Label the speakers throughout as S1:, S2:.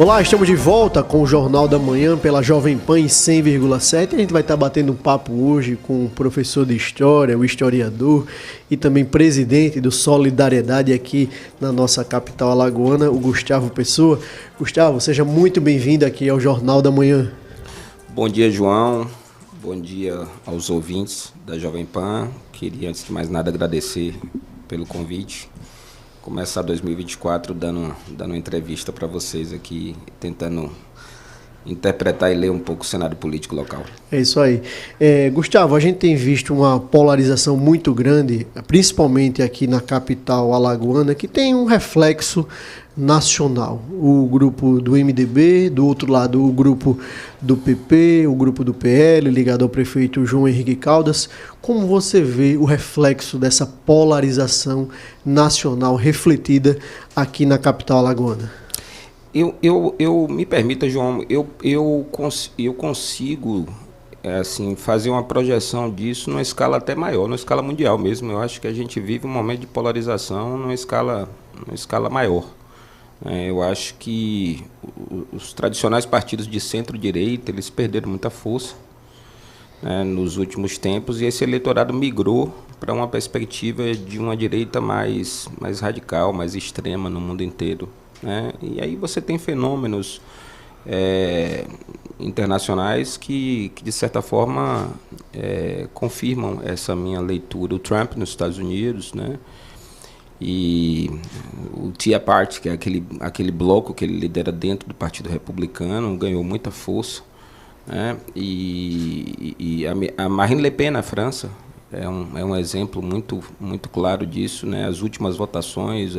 S1: Olá, estamos de volta com o Jornal da Manhã pela Jovem Pan em 100,7. A gente vai estar batendo um papo hoje com o professor de História, o historiador e também presidente do Solidariedade aqui na nossa capital alagoana, o Gustavo Pessoa. Gustavo, seja muito bem-vindo aqui ao Jornal da Manhã.
S2: Bom dia, João. Bom dia aos ouvintes da Jovem Pan. Queria, antes de mais nada, agradecer pelo convite. Começar 2024 dando uma entrevista para vocês aqui, tentando interpretar e ler um pouco o cenário político local.
S1: É isso aí. Gustavo, a gente tem visto uma polarização muito grande, principalmente aqui na capital alagoana, que tem um reflexo nacional. O grupo do MDB, do outro lado o grupo do PP, o grupo do PL, ligado ao prefeito João Henrique Caldas. Como você vê o reflexo dessa polarização nacional refletida aqui na capital alagoana?
S2: Eu me permita, João, eu consigo assim, fazer uma projeção disso numa escala até maior, numa escala mundial mesmo. Eu acho que a gente vive um momento de polarização numa escala maior. Eu acho que os tradicionais partidos de centro-direita, eles perderam muita força, né, nos últimos tempos, e esse eleitorado migrou para uma perspectiva de uma direita mais radical, mais extrema no mundo inteiro, né? E aí você tem fenômenos internacionais que de certa forma confirmam essa minha leitura. O Trump nos Estados Unidos, né? E o Tea Party, que é aquele bloco que ele lidera dentro do Partido Republicano, ganhou muita força, né? E a Marine Le Pen na França é um exemplo muito claro disso, né? As últimas votações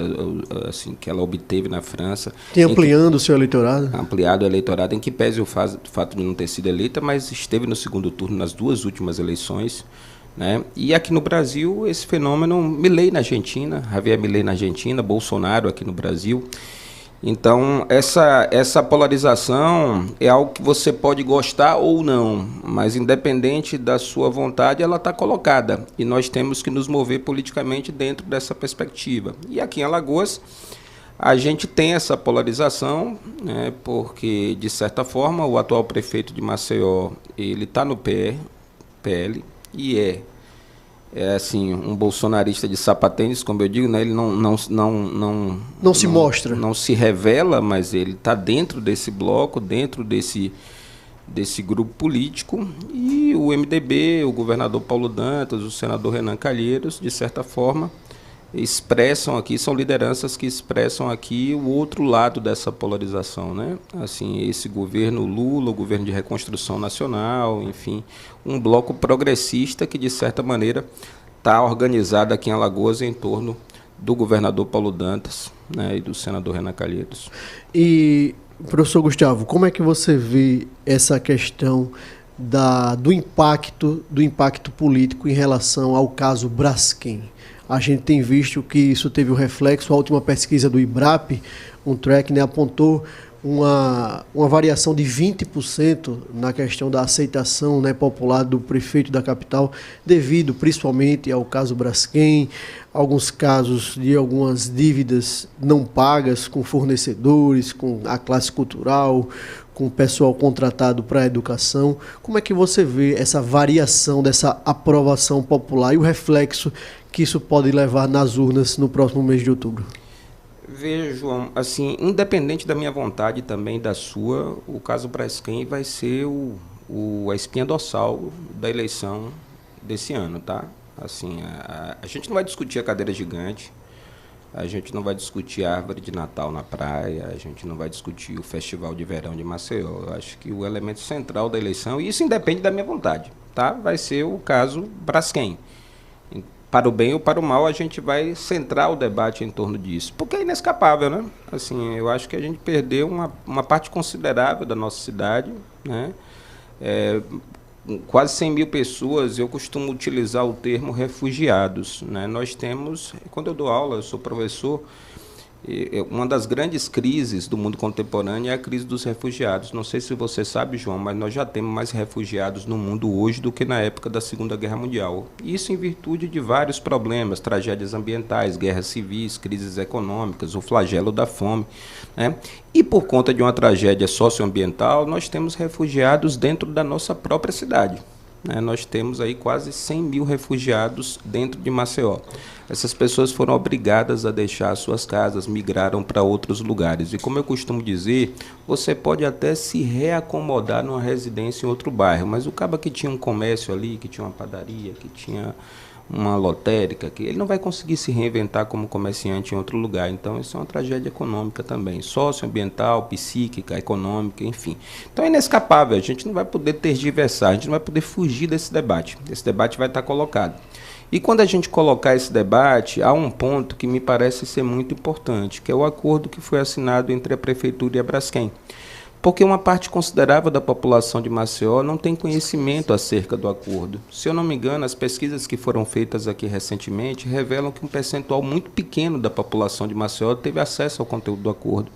S2: assim, que ela obteve na França.
S1: Tem ampliando o seu eleitorado?
S2: Ampliado o eleitorado, em que pese o fato de não ter sido eleita, mas esteve no segundo turno nas duas últimas eleições, né? E aqui no Brasil, esse fenômeno, Milei na Argentina, Javier Milei na Argentina, Bolsonaro aqui no Brasil. Então, essa polarização é algo que você pode gostar ou não, mas independente da sua vontade, ela está colocada. E nós temos que nos mover politicamente dentro dessa perspectiva. E aqui em Alagoas, a gente tem essa polarização, né, porque, de certa forma, o atual prefeito de Maceió, ele está no PL, e é assim, um bolsonarista de sapatênis, como eu digo, né? Ele não se mostra, não se revela, mas ele está dentro desse bloco, dentro desse grupo político. E o MDB, o governador Paulo Dantas, o senador Renan Calheiros, de certa forma, expressam aqui, são lideranças que expressam aqui o outro lado dessa polarização, né? Assim, esse governo Lula, o governo de reconstrução nacional, enfim, um bloco progressista que, de certa maneira, está organizado aqui em Alagoas em torno do governador Paulo Dantas, né, e do senador Renan Calheiros.
S1: E, professor Gustavo, como é que você vê essa questão do impacto político em relação ao caso Braskem? A gente tem visto que isso teve um reflexo. A última pesquisa do IBRAP, um track, né, apontou uma variação de 20% na questão da aceitação, né, popular do prefeito da capital, devido principalmente ao caso Braskem, alguns casos de algumas dívidas não pagas com fornecedores, com a classe cultural, com o pessoal contratado para a educação. Como é que você vê essa variação dessa aprovação popular e o reflexo que isso pode levar nas urnas no próximo mês de outubro?
S2: Veja, João, assim, independente da minha vontade e também da sua, o caso Braskem vai ser a espinha dorsal da eleição desse ano, tá? Assim, a gente não vai discutir a cadeira gigante, a gente não vai discutir a árvore de Natal na praia, a gente não vai discutir o Festival de Verão de Maceió. Eu acho que o elemento central da eleição, e isso independe da minha vontade, tá? Vai ser o caso Braskem. Para o bem ou para o mal, a gente vai centrar o debate em torno disso, porque é inescapável, né? Assim, eu acho que a gente perdeu uma parte considerável da nossa cidade, né? Quase 100 mil pessoas, eu costumo utilizar o termo refugiados, né? Nós temos, quando eu dou aula, eu sou professor, Uma das grandes crises do mundo contemporâneo é a crise dos refugiados. Não sei se você sabe, João, mas nós já temos mais refugiados no mundo hoje do que na época da Segunda Guerra Mundial. Isso em virtude de vários problemas, tragédias ambientais, guerras civis, crises econômicas, o flagelo da fome, né? E por conta de uma tragédia socioambiental, nós temos refugiados dentro da nossa própria cidade. Nós temos aí quase 100 mil refugiados dentro de Maceió. Essas pessoas foram obrigadas a deixar suas casas, migraram para outros lugares. E como eu costumo dizer, você pode até se reacomodar numa residência em outro bairro, mas o cara que tinha um comércio ali, que tinha uma padaria, que tinha uma lotérica, que ele não vai conseguir se reinventar como comerciante em outro lugar. Então, isso é uma tragédia econômica também, socioambiental, psíquica, econômica, enfim. Então, é inescapável, a gente não vai poder tergiversar, a gente não vai poder fugir desse debate. Esse debate vai estar colocado. E quando a gente colocar esse debate, há um ponto que me parece ser muito importante, que é o acordo que foi assinado entre a Prefeitura e a Braskem. Porque uma parte considerável da população de Maceió não tem conhecimento acerca do acordo. Se eu não me engano, as pesquisas que foram feitas aqui recentemente revelam que um percentual muito pequeno da população de Maceió teve acesso ao conteúdo do acordo.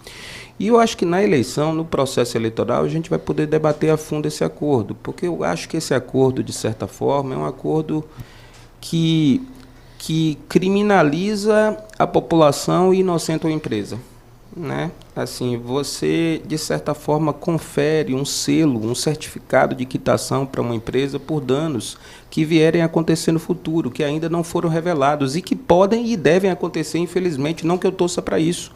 S2: E eu acho que na eleição, no processo eleitoral, a gente vai poder debater a fundo esse acordo, porque eu acho que esse acordo, de certa forma, é um acordo que criminaliza a população e inocenta a empresa. Assim, você, de certa forma, confere um selo, um certificado de quitação para uma empresa por danos que vierem a acontecer no futuro, que ainda não foram revelados e que podem e devem acontecer, infelizmente, não que eu torça para isso.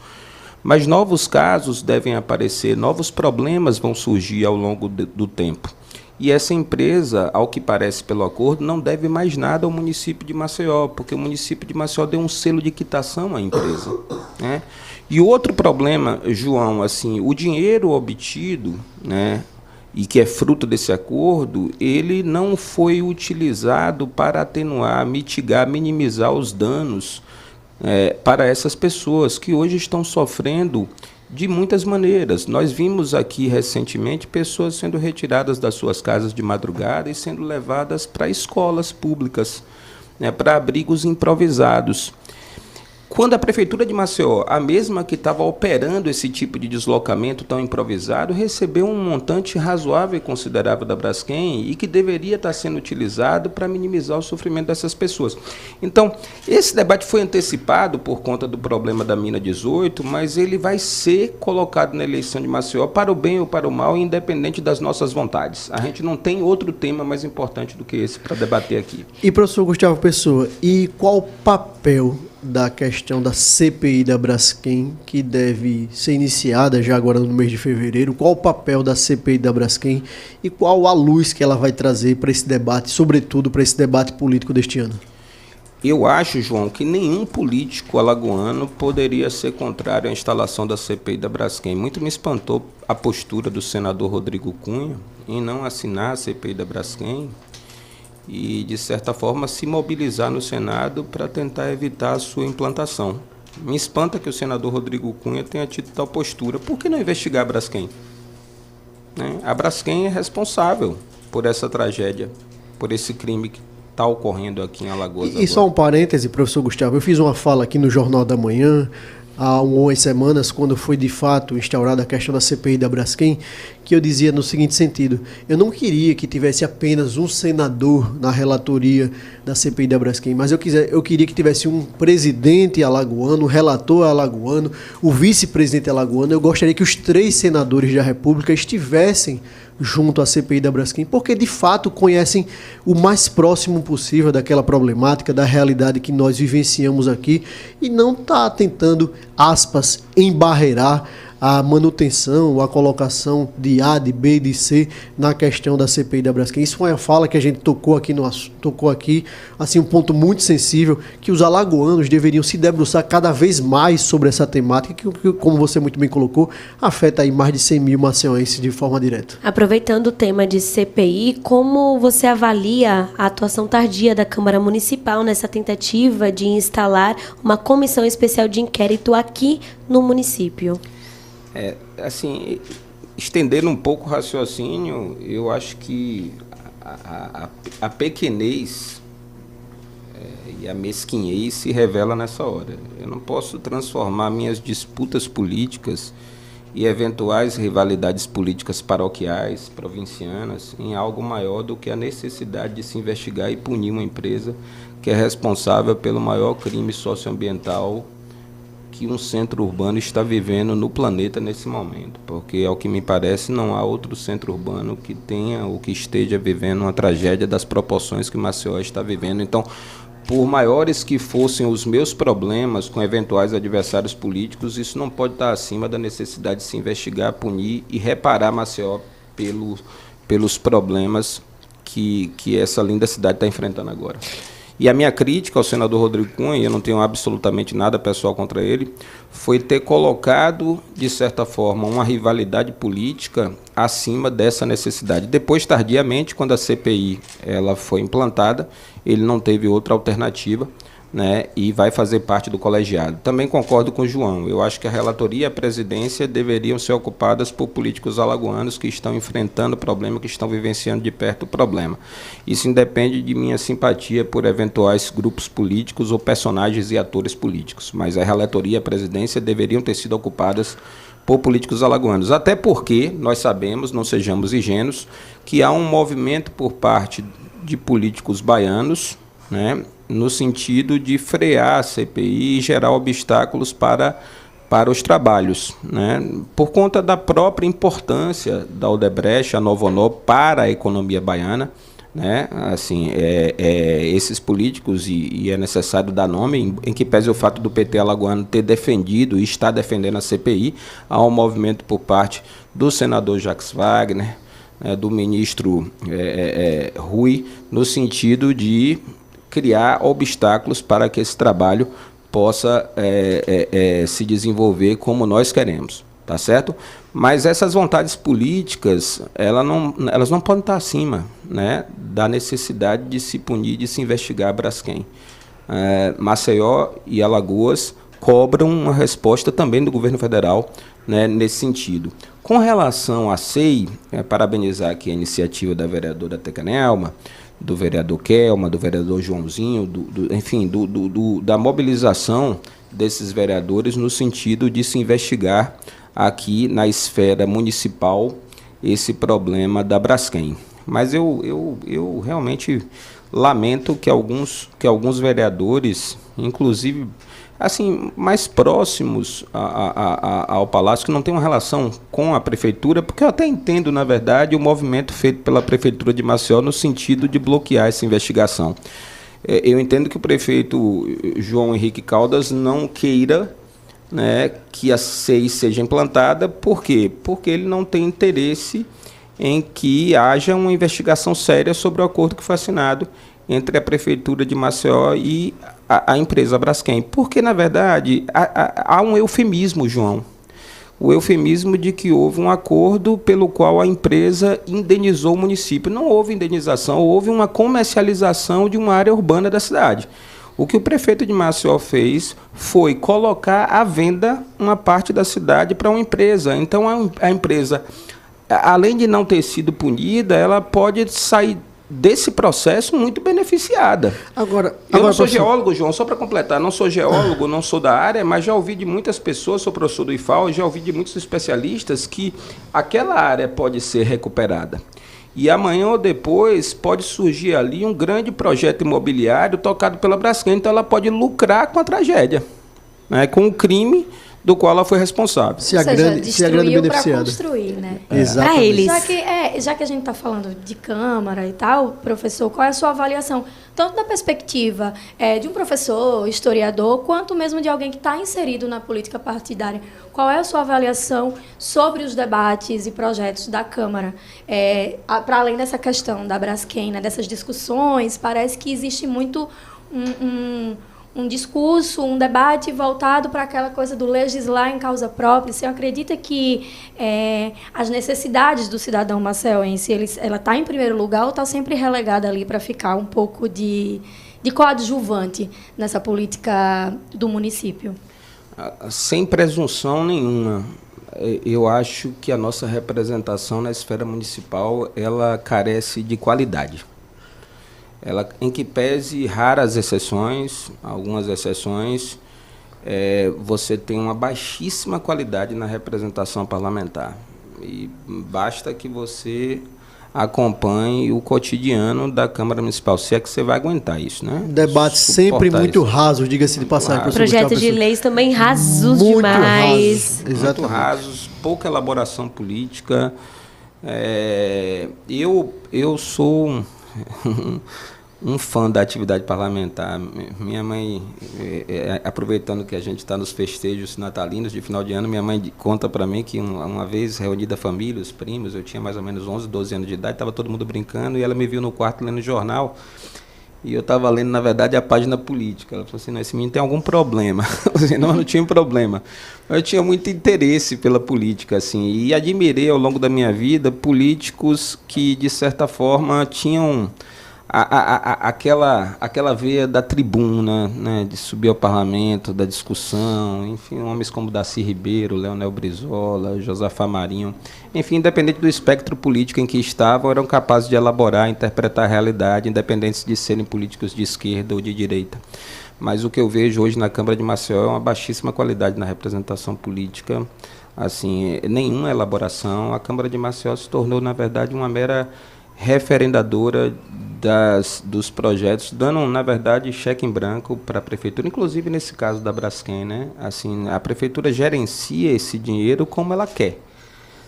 S2: Mas novos casos devem aparecer, novos problemas vão surgir ao longo do tempo. E essa empresa, ao que parece pelo acordo, não deve mais nada ao município de Maceió, porque o município de Maceió deu um selo de quitação à empresa, né? E outro problema, João, assim, o dinheiro obtido, né, e que é fruto desse acordo, ele não foi utilizado para atenuar, mitigar, minimizar os danos para essas pessoas que hoje estão sofrendo de muitas maneiras. Nós vimos aqui recentemente pessoas sendo retiradas das suas casas de madrugada e sendo levadas para escolas públicas, né, para abrigos improvisados. Quando a Prefeitura de Maceió, a mesma que estava operando esse tipo de deslocamento tão improvisado, recebeu um montante razoável e considerável da Braskem e que deveria estar sendo utilizado para minimizar o sofrimento dessas pessoas. Então, esse debate foi antecipado por conta do problema da Mina 18, mas ele vai ser colocado na eleição de Maceió para o bem ou para o mal, independente das nossas vontades. A gente não tem outro tema mais importante do que esse para debater aqui.
S1: E, professor Gustavo Pessoa, e qual o papel da questão da CPI da Braskem, que deve ser iniciada já agora no mês de fevereiro? Qual o papel da CPI da Braskem e qual a luz que ela vai trazer para esse debate, sobretudo para esse debate político deste ano?
S2: Eu acho, João, que nenhum político alagoano poderia ser contrário à instalação da CPI da Braskem. Muito me espantou a postura do senador Rodrigo Cunha em não assinar a CPI da Braskem e, de certa forma, se mobilizar no Senado para tentar evitar a sua implantação. Me espanta que o senador Rodrigo Cunha tenha tido tal postura. Por que não investigar a Braskem? A Braskem é responsável por essa tragédia, por esse crime que está ocorrendo aqui em Alagoas.
S1: E só um parêntese, professor Gustavo, eu fiz uma fala aqui no Jornal da Manhã, há umas semanas, quando foi de fato instaurada a questão da CPI da Braskem, que eu dizia no seguinte sentido: eu não queria que tivesse apenas um senador na relatoria da CPI da Braskem, mas eu queria que tivesse um presidente alagoano, um relator alagoano, o vice-presidente alagoano. Eu gostaria que os 3 senadores da República estivessem junto à CPI da Braskem, porque de fato conhecem o mais próximo possível daquela problemática, da realidade que nós vivenciamos aqui, e não está tentando, aspas, embarrear a manutenção, a colocação de A, de B, de C na questão da CPI da Braskem. Isso foi uma fala que a gente tocou aqui, assim, um ponto muito sensível, que os alagoanos deveriam se debruçar cada vez mais sobre essa temática, que, como você muito bem colocou, afeta aí mais de 100 mil maceienses de forma direta.
S3: Aproveitando o tema de CPI, como você avalia a atuação tardia da Câmara Municipal nessa tentativa de instalar uma comissão especial de inquérito aqui no município?
S2: Assim, estendendo um pouco o raciocínio, eu acho que a pequenez E a mesquinhez se revela nessa hora. Eu não posso transformar minhas disputas políticas e eventuais rivalidades políticas paroquiais, provincianas, em algo maior do que a necessidade de se investigar e punir uma empresa que é responsável pelo maior crime socioambiental que um centro urbano está vivendo no planeta nesse momento, porque, ao que me parece, não há outro centro urbano que tenha ou que esteja vivendo uma tragédia das proporções que Maceió está vivendo. Então, por maiores que fossem os meus problemas com eventuais adversários políticos, isso não pode estar acima da necessidade de se investigar, punir e reparar Maceió pelos problemas que essa linda cidade está enfrentando agora. E a minha crítica ao senador Rodrigo Cunha, e eu não tenho absolutamente nada pessoal contra ele, foi ter colocado, de certa forma, uma rivalidade política acima dessa necessidade. Depois, tardiamente, quando a CPI ela foi implantada, ele não teve outra alternativa, né, e vai fazer parte do colegiado. Também concordo com o João. Eu acho que a relatoria e a presidência deveriam ser ocupadas por políticos alagoanos que estão enfrentando o problema, que estão vivenciando de perto o problema. Isso independe de minha simpatia por eventuais grupos políticos ou personagens e atores políticos, mas a relatoria e a presidência deveriam ter sido ocupadas por políticos alagoanos. Até porque nós sabemos, não sejamos ingênuos, que há um movimento por parte de políticos baianos, né, no sentido de frear a CPI e gerar obstáculos para os trabalhos, né, por conta da própria importância da Odebrecht, a Novonor, para a economia baiana, né, assim, esses políticos, e é necessário dar nome, em que pese o fato do PT alagoano ter defendido e está defendendo a CPI, há um movimento por parte do senador Jacques Wagner, do ministro Rui, no sentido de criar obstáculos para que esse trabalho possa se desenvolver como nós queremos, tá certo? Mas essas vontades políticas, elas não podem estar acima, né, da necessidade de se punir, de se investigar a Braskem. Maceió e Alagoas cobram uma resposta também do governo federal, né, nesse sentido. Com relação à SEI, parabenizar aqui a iniciativa da vereadora Tecanelma, do vereador Kelma, do vereador Joãozinho, enfim, da mobilização desses vereadores no sentido de se investigar aqui na esfera municipal esse problema da Braskem. Mas eu realmente lamento que alguns vereadores, inclusive assim, mais próximos ao Palácio, que não tem uma relação com a Prefeitura, porque eu até entendo, na verdade, o movimento feito pela Prefeitura de Maceió no sentido de bloquear essa investigação. Eu entendo que o prefeito João Henrique Caldas não queira, né, que a SEI seja implantada. Por quê? Porque ele não tem interesse em que haja uma investigação séria sobre o acordo que foi assinado entre a Prefeitura de Maceió e a empresa Braskem. Porque, na verdade, há um eufemismo, João. O eufemismo de que houve um acordo pelo qual a empresa indenizou o município. Não houve indenização, houve uma comercialização de uma área urbana da cidade. O que o prefeito de Maceió fez foi colocar à venda uma parte da cidade para uma empresa. Então, a empresa, além de não ter sido punida, ela pode sair desse processo muito beneficiada. Eu não sou geólogo, João, só para completar, não sou geólogo, não sou da área, mas já ouvi de muitas pessoas, sou professor do IFAL, já ouvi de muitos especialistas que aquela área pode ser recuperada. E amanhã ou depois pode surgir ali um grande projeto imobiliário tocado pela Braskem, então ela pode lucrar com a tragédia, né, com o crime do qual ela foi responsável.
S1: Se a grande beneficiada.
S4: Construir, né?
S1: Exatamente.
S3: Para eles.
S4: Já que a gente está falando de Câmara e tal, professor, qual é a sua avaliação? Tanto da perspectiva de um professor, historiador, quanto mesmo de alguém que está inserido na política partidária. Qual é a sua avaliação sobre os debates e projetos da Câmara? Para além dessa questão da Braskem, né, dessas discussões, parece que existe muito um discurso, um debate voltado para aquela coisa do legislar em causa própria. Você acredita que as necessidades do cidadão maceiense, ela está em primeiro lugar ou está sempre relegada ali para ficar um pouco de coadjuvante nessa política do município?
S2: Sem presunção nenhuma. Eu acho que a nossa representação na esfera municipal ela carece de qualidade. ela, em que pese raras exceções, algumas exceções, você tem uma baixíssima qualidade na representação parlamentar. E basta que você acompanhe o cotidiano da Câmara Municipal, se é que você vai aguentar isso, né?
S1: Debates sempre muito rasos, diga-se de passagem.
S3: Projetos de leis também rasos
S1: muito
S3: demais.
S1: Rasos,
S2: muito rasos, pouca elaboração política. Eu sou um fã da atividade parlamentar. Minha mãe, aproveitando que a gente está nos festejos natalinos de final de ano, minha mãe conta para mim que uma vez reunida a família, os primos, eu tinha mais ou menos 11, 12 anos de idade, estava todo mundo brincando e ela me viu no quarto lendo jornal e eu estava lendo, na verdade, a página política. Ela falou assim, não, esse menino tem algum problema. Eu falei, não tinha um problema. Eu tinha muito interesse pela política, assim, e admirei ao longo da minha vida políticos que, de certa forma, tinham aquela veia da tribuna, né, de subir ao parlamento, da discussão, enfim, homens como Darcy Ribeiro, Leonel Brizola, Josafá Marinho, enfim, independente do espectro político em que estavam, eram capazes de elaborar, interpretar a realidade, independente de serem políticos de esquerda ou de direita. Mas o que eu vejo hoje na Câmara de Maceió é uma baixíssima qualidade na representação política, assim, nenhuma elaboração. A Câmara de Maceió se tornou, na verdade, uma mera referendadora dos projetos, dando, na verdade, cheque em branco para a prefeitura, inclusive nesse caso da Braskem, né? Assim, a prefeitura gerencia esse dinheiro como ela quer,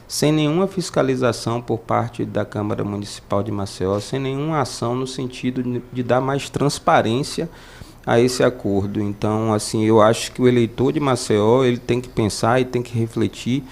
S2: sem nenhuma fiscalização por parte da Câmara Municipal de Maceió, sem nenhuma ação no sentido de dar mais transparência a esse acordo. Então, assim, eu acho que o eleitor de Maceió, ele tem que pensar e tem que refletir